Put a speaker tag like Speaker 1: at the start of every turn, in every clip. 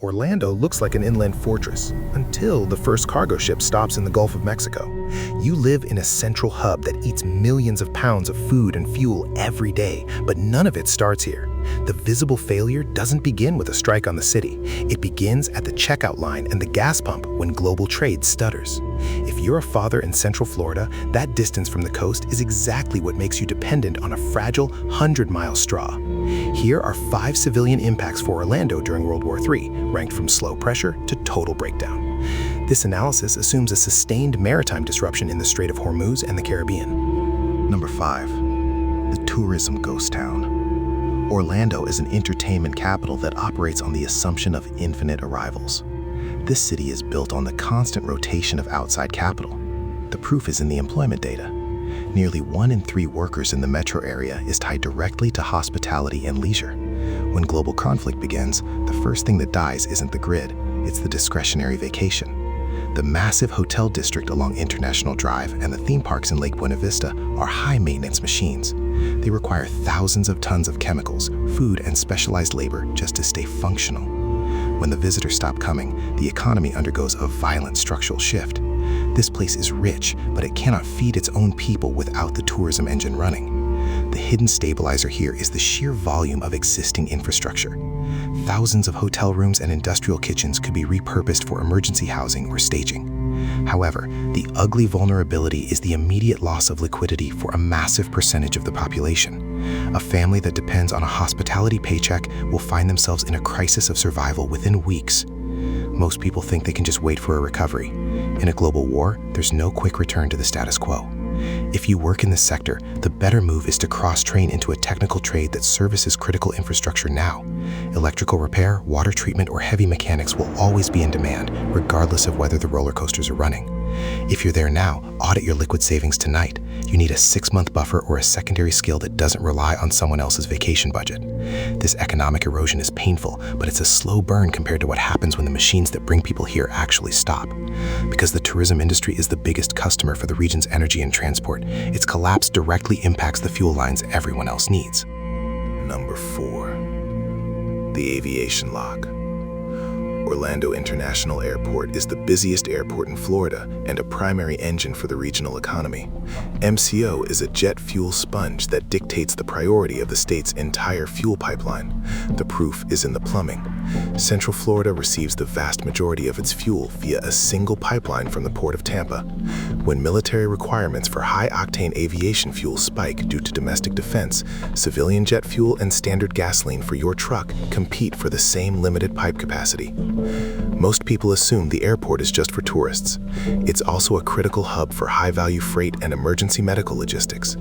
Speaker 1: Orlando looks like an inland fortress until the first cargo ship stops in the Gulf of Mexico. You live in a central hub that eats millions of pounds of food and fuel every day, but none of it starts here. The visible failure doesn't begin with a strike on the city. It begins at the checkout line and the gas pump when global trade stutters. If you're a father in Central Florida, that distance from the coast is exactly what makes you dependent on a fragile 100-mile straw. Here are 5 civilian impacts for Orlando during World War III, ranked from slow pressure to total breakdown. This analysis assumes a sustained maritime disruption in the Strait of Hormuz and the Caribbean.
Speaker 2: Number 5. The tourism ghost town. Orlando is an entertainment capital that operates on the assumption of infinite arrivals. This city is built on the constant rotation of outside capital. The proof is in the employment data. Nearly 1 in 3 workers in the metro area is tied directly to hospitality and leisure. When global conflict begins, the first thing that dies isn't the grid, it's the discretionary vacation. The massive hotel district along International Drive and the theme parks in Lake Buena Vista are high-maintenance machines. They require thousands of tons of chemicals, food, and specialized labor just to stay functional. When the visitors stop coming, the economy undergoes a violent structural shift. This place is rich, but it cannot feed its own people without the tourism engine running. The hidden stabilizer here is the sheer volume of existing infrastructure. Thousands of hotel rooms and industrial kitchens could be repurposed for emergency housing or staging. However, the ugly vulnerability is the immediate loss of liquidity for a massive percentage of the population. A family that depends on a hospitality paycheck will find themselves in a crisis of survival within weeks. Most people think they can just wait for a recovery. In a global war, there's no quick return to the status quo. If you work in this sector, the better move is to cross-train into a technical trade that services critical infrastructure now. Electrical repair, water treatment, or heavy mechanics will always be in demand, regardless of whether the roller coasters are running. If you're there now, audit your liquid savings tonight. You need a 6-month buffer or a secondary skill that doesn't rely on someone else's vacation budget. This economic erosion is painful, but it's a slow burn compared to what happens when the machines that bring people here actually stop. Because the tourism industry is the biggest customer for the region's energy and transport, its collapse directly impacts the fuel lines everyone else needs.
Speaker 1: Number 4. The Aviation Lock. Orlando International Airport is the busiest airport in Florida and a primary engine for the regional economy. MCO is a jet fuel sponge that dictates the priority of the state's entire fuel pipeline. The proof is in the plumbing. Central Florida receives the vast majority of its fuel via a single pipeline from the port of Tampa. When military requirements for high-octane aviation fuel spike due to domestic defense, civilian jet fuel and standard gasoline for your truck compete for the same limited pipe capacity. Most people assume the airport is just for tourists. It's also a critical hub for high-value freight and emergency medical logistics.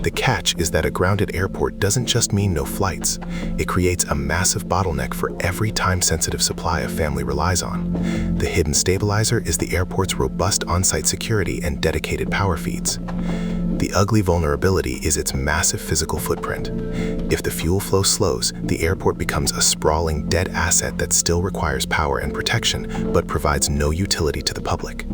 Speaker 1: The catch is that a grounded airport doesn't just mean no flights. It creates a massive bottleneck for every time-sensitive supply a family relies on. The hidden stabilizer is the airport's robust on-site security and dedicated power feeds. The ugly vulnerability is its massive physical footprint. If the fuel flow slows, the airport becomes a sprawling, dead asset that still requires power and protection, but provides no utility to the public.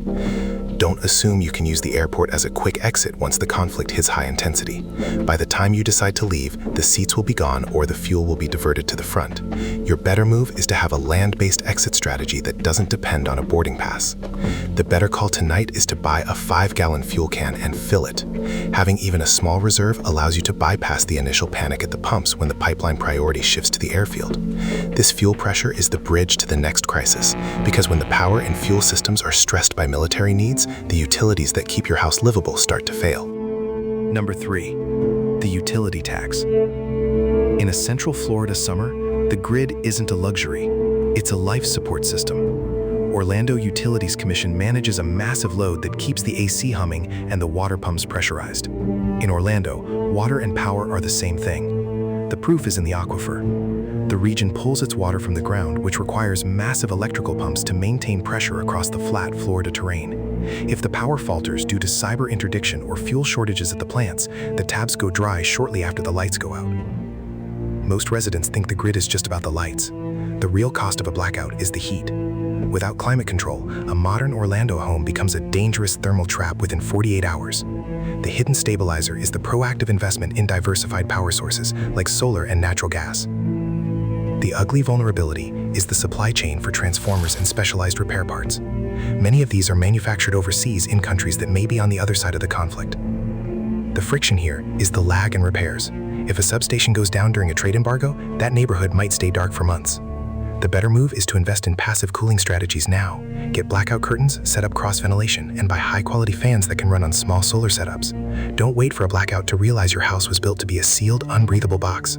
Speaker 1: Don't assume you can use the airport as a quick exit once the conflict hits high intensity. By the time you decide to leave, the seats will be gone or the fuel will be diverted to the front. Your better move is to have a land-based exit strategy that doesn't depend on a boarding pass. The better call tonight is to buy a 5-gallon fuel can and fill it. Having even a small reserve allows you to bypass the initial panic at the pumps when the pipeline priority shifts to the airfield. This fuel pressure is the bridge to the next crisis, because when the power and fuel systems are stressed by military needs, the utilities that keep your house livable start to fail.
Speaker 3: Number 3. The utility tax. In a Central Florida summer, the grid isn't a luxury, it's a life support system. Orlando Utilities Commission manages a massive load that keeps the AC humming and the water pumps pressurized. In Orlando, water and power are the same thing. The proof is in the aquifer. The region pulls its water from the ground, which requires massive electrical pumps to maintain pressure across the flat Florida terrain. If the power falters due to cyber interdiction or fuel shortages at the plants, the taps go dry shortly after the lights go out. Most residents think the grid is just about the lights. The real cost of a blackout is the heat. Without climate control, a modern Orlando home becomes a dangerous thermal trap within 48 hours. The hidden stabilizer is the proactive investment in diversified power sources like solar and natural gas. The ugly vulnerability is the supply chain for transformers and specialized repair parts. Many of these are manufactured overseas in countries that may be on the other side of the conflict. The friction here is the lag in repairs. If a substation goes down during a trade embargo, that neighborhood might stay dark for months. The better move is to invest in passive cooling strategies now. Get blackout curtains, set up cross-ventilation, and buy high-quality fans that can run on small solar setups. Don't wait for a blackout to realize your house was built to be a sealed, unbreathable box.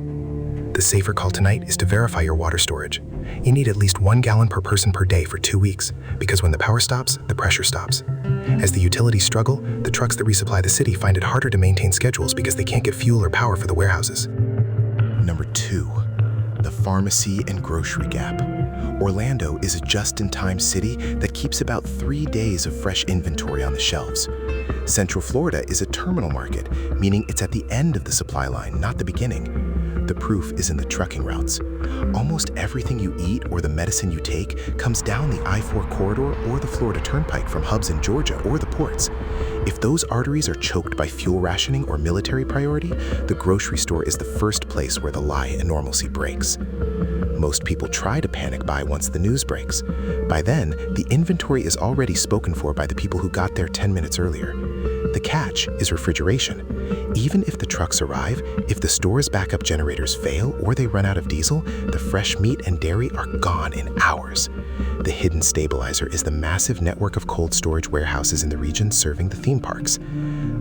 Speaker 3: The safer call tonight is to verify your water storage. You need at least 1 gallon per person per day for 2 weeks, because when the power stops, the pressure stops. As the utilities struggle, the trucks that resupply the city find it harder to maintain schedules because they can't get fuel or power for the warehouses.
Speaker 2: Number 2. The pharmacy and grocery gap. Orlando is a just-in-time city that keeps about 3 days of fresh inventory on the shelves. Central Florida is a terminal market, meaning it's at the end of the supply line, not the beginning. The proof is in the trucking routes. Almost everything you eat or the medicine you take comes down the I-4 corridor or the Florida Turnpike from hubs in Georgia or the ports. If those arteries are choked by fuel rationing or military priority, the grocery store is the first place where the lie and normalcy breaks. Most people try to panic buy once the news breaks. By then, the inventory is already spoken for by the people who got there 10 minutes earlier. The catch is refrigeration. Even if the trucks arrive, if the store's backup generators fail or they run out of diesel, the fresh meat and dairy are gone in hours. The hidden stabilizer is the massive network of cold storage warehouses in the region serving the theme parks.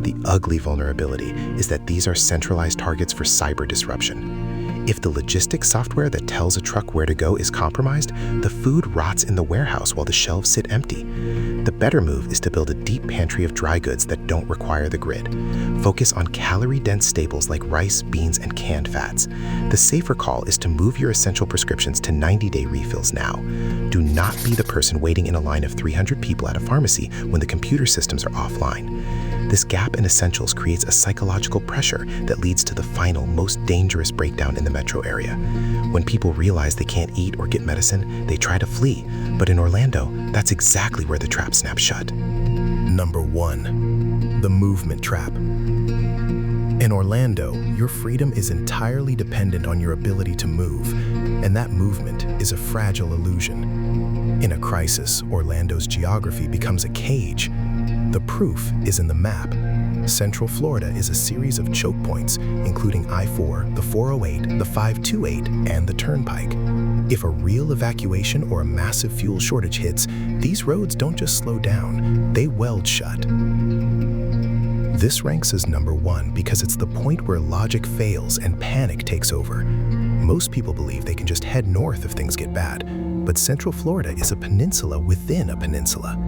Speaker 2: The ugly vulnerability is that these are centralized targets for cyber disruption. If the logistics software that tells a truck where to go is compromised, the food rots in the warehouse while the shelves sit empty. The better move is to build a deep pantry of dry goods that don't require the grid. Focus on calorie-dense staples like rice, beans, and canned fats. The safer call is to move your essential prescriptions to 90-day refills now. Do not be the person waiting in a line of 300 people at a pharmacy when the computer systems are offline. This gap in essentials creates a psychological pressure that leads to the final, most dangerous breakdown in the metro area. When people realize they can't eat or get medicine, they try to flee. But in Orlando, that's exactly where the trap snaps shut.
Speaker 1: Number 1. The movement trap. In Orlando, your freedom is entirely dependent on your ability to move, and that movement is a fragile illusion. In a crisis, Orlando's geography becomes a cage. The proof is in the map. Central Florida is a series of choke points, including I-4, the 408, the 528, and the Turnpike. If a real evacuation or a massive fuel shortage hits, these roads don't just slow down, they weld shut. This ranks as number 1 because it's the point where logic fails and panic takes over. Most people believe they can just head north if things get bad, but Central Florida is a peninsula within a peninsula.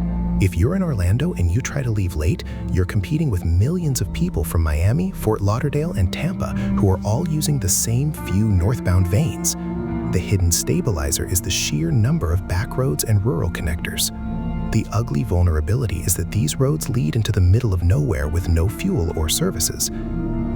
Speaker 1: If you're in Orlando and you try to leave late, you're competing with millions of people from Miami, Fort Lauderdale, and Tampa who are all using the same few northbound veins. The hidden stabilizer is the sheer number of back roads and rural connectors. The ugly vulnerability is that these roads lead into the middle of nowhere with no fuel or services.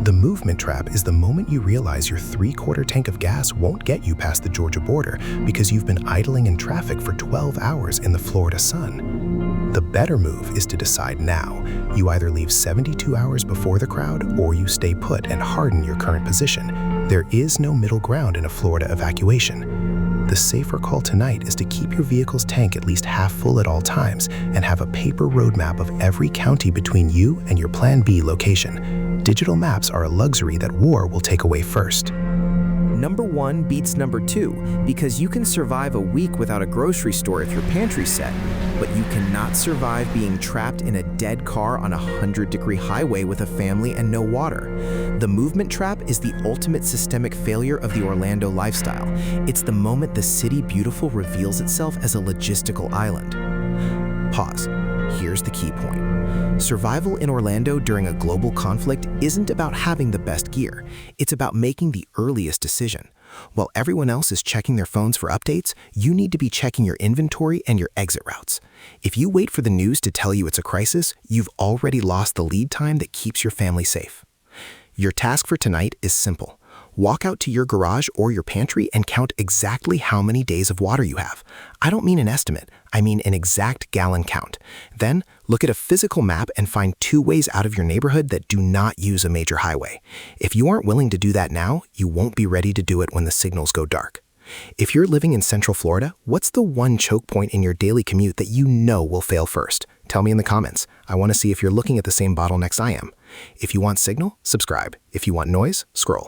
Speaker 1: The movement trap is the moment you realize your 3/4 tank of gas won't get you past the Georgia border because you've been idling in traffic for 12 hours in the Florida sun. The better move is to decide now. You either leave 72 hours before the crowd or you stay put and harden your current position. There is no middle ground in a Florida evacuation. The safer call tonight is to keep your vehicle's tank at least half full at all times and have a paper roadmap of every county between you and your Plan B location. Digital maps are a luxury that war will take away first.
Speaker 4: Number 1 beats number 2 because you can survive a week without a grocery store if your pantry's set, but you cannot survive being trapped in a dead car on a 100-degree highway with a family and no water. The movement trap is the ultimate systemic failure of the Orlando lifestyle. It's the moment the city beautiful reveals itself as a logistical island. Pause. Here's the key point. Survival in Orlando during a global conflict isn't about having the best gear. It's about making the earliest decision. While everyone else is checking their phones for updates, you need to be checking your inventory and your exit routes. If you wait for the news to tell you it's a crisis, you've already lost the lead time that keeps your family safe. Your task for tonight is simple. Walk out to your garage or your pantry and count exactly how many days of water you have. I don't mean an estimate, I mean an exact gallon count. Then, look at a physical map and find 2 ways out of your neighborhood that do not use a major highway. If you aren't willing to do that now, you won't be ready to do it when the signals go dark.
Speaker 2: If you're living in Central Florida, what's the one choke point in your daily commute that you know will fail first? Tell me in the comments. I want to see if you're looking at the same bottlenecks I am. If you want signal, subscribe. If you want noise, scroll.